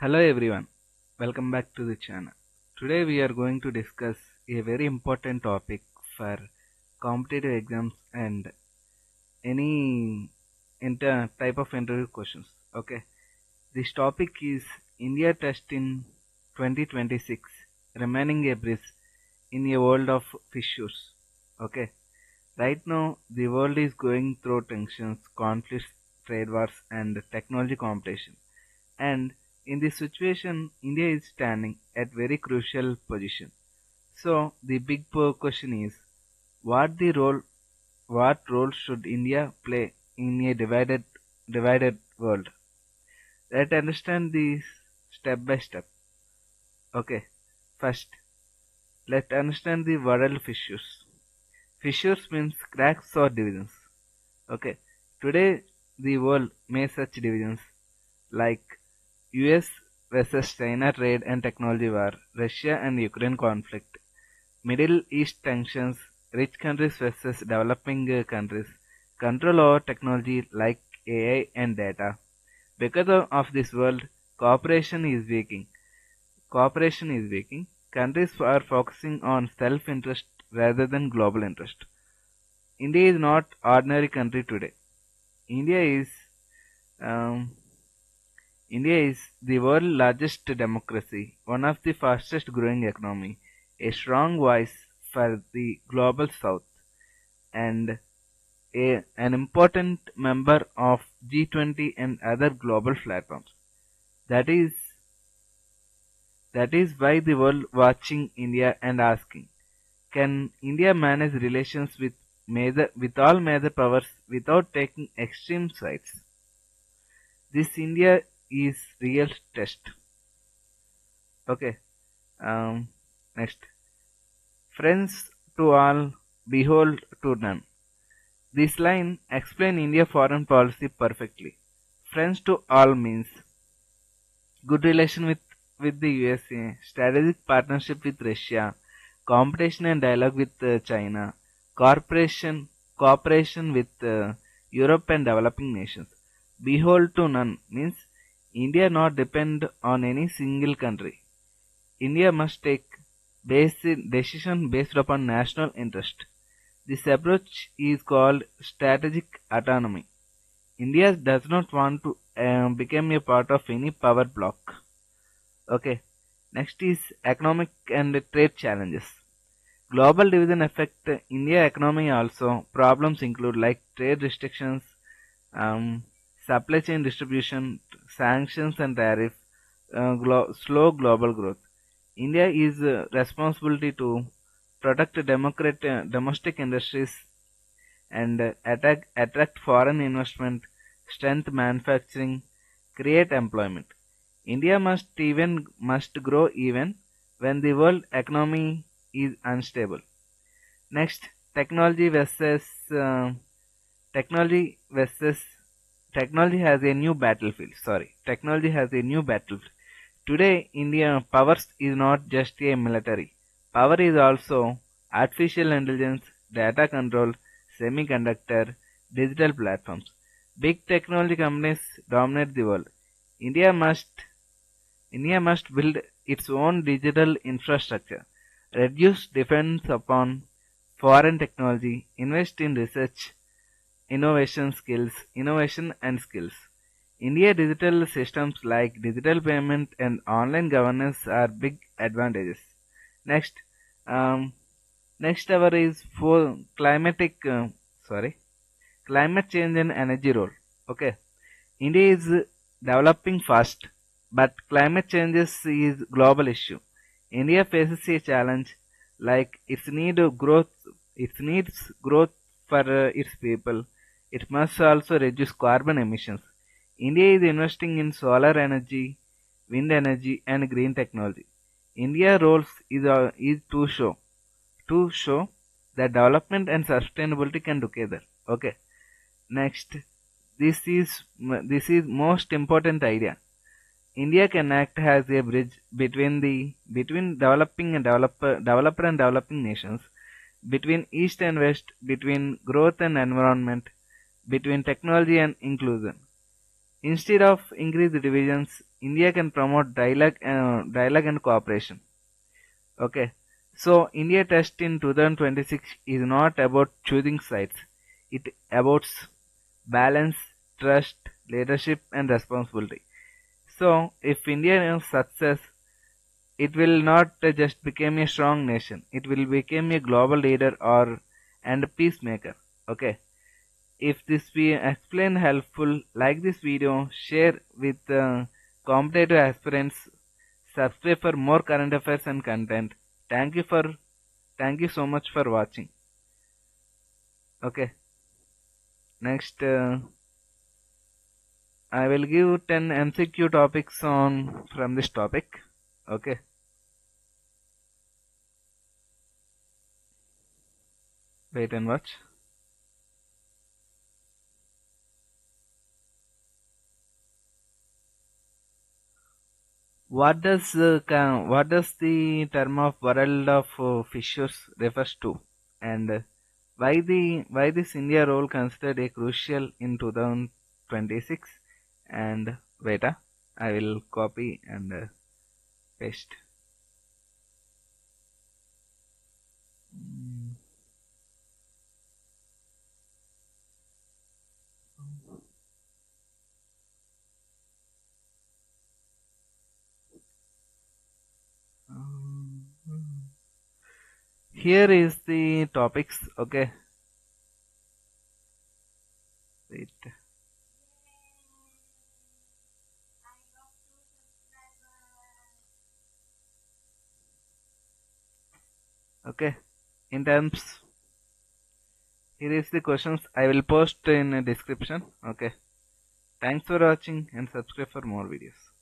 Hello everyone, welcome back to the channel. Today we are going to discuss a very important topic for competitive exams and any type of interview questions. Okay, this topic is India test in 2026, remaining a bridge in a world of fissures. Okay, right now the world is going through tensions, conflicts, trade wars, and technology competition. And in this situation, India is standing at very crucial position. So the big question is, what the role, what role should India play in a divided world? Let's understand this step by step. Okay, first, let's understand the world fissures. Fissures means cracks or divisions. Okay, today the world may such divisions like US versus China trade and technology war, Russia and Ukraine conflict, Middle East tensions, rich countries versus developing countries, control over technology like AI and data. Because of this world, cooperation is weakening. Cooperation is weakening. Countries are focusing on self-interest rather than global interest. India is not ordinary country today. India is um, India is the world's largest democracy, one of the fastest growing economy, a strong voice for the global south, and an important member of G20 and other global platforms. That is that is why the world watching India and asking, can India manage relations with all major powers without taking extreme sides? This India is real test. Okay. Um, Next. Friends to all, behold to none. This line explains India foreign policy perfectly. Friends to all means good relation with the USA, strategic partnership with Russia, competition and dialogue with China, cooperation with Europe and developing nations. Behold to none means India not depend on any single country. India must take decision based upon national interest. This approach is called strategic autonomy. India does not want to become a part of any power bloc. Okay. Next is economic and trade challenges. Global division affect India economy also. Problems include like trade restrictions, um, supply chain distribution, sanctions and tariff, slow global growth. India is responsibility to protect domestic industries and attract foreign investment, strengthen manufacturing, create employment. India must grow even when the world economy is unstable. Next, technology versus uh, technology versus technology has a new battlefield. Sorry, technology has a new battlefield. Today, India powers is not just a military. Power is also artificial intelligence, data control, semiconductor, digital platforms. Big technology companies dominate the world. India must India must build its own digital infrastructure, reduce dependence upon foreign technology, invest in research, innovation and skills. India digital systems like digital payment and online governance are big advantages. Next, um, next hour is for climate change and energy role. Okay, India is developing fast, but climate changes is global issue. India faces a challenge like It needs growth for its people. It must also reduce carbon emissions. India is investing in solar energy, wind energy, and green technology. India roles is to show that development and sustainability can together. Okay. Next, this is most important idea. India can act as a bridge between developer and developing nations, between east and west, between growth and environment, between technology and inclusion. Instead of increased divisions, India can promote dialogue and cooperation. Okay. So India test in 2026 is not about choosing sides. It about balance, trust, leadership and responsibility. So if India is success, it will not just become a strong nation. It will become a global leader or and a peacemaker. Okay. If this we explain helpful, like this video, share with competitive aspirants, subscribe for more current affairs and content. Thank you for thank you so much for watching. Okay, next I will give 10 MCQ topics on from this topic. Okay, wait and watch. What does the term of world of fissures refers to, and why this India role considered a crucial in 2026? And wait, I will copy and paste. Mm. Um, Here is the topics. Okay, wait. Okay, in terms, here is the questions I will post in a description. Okay, thanks for watching and subscribe for more videos.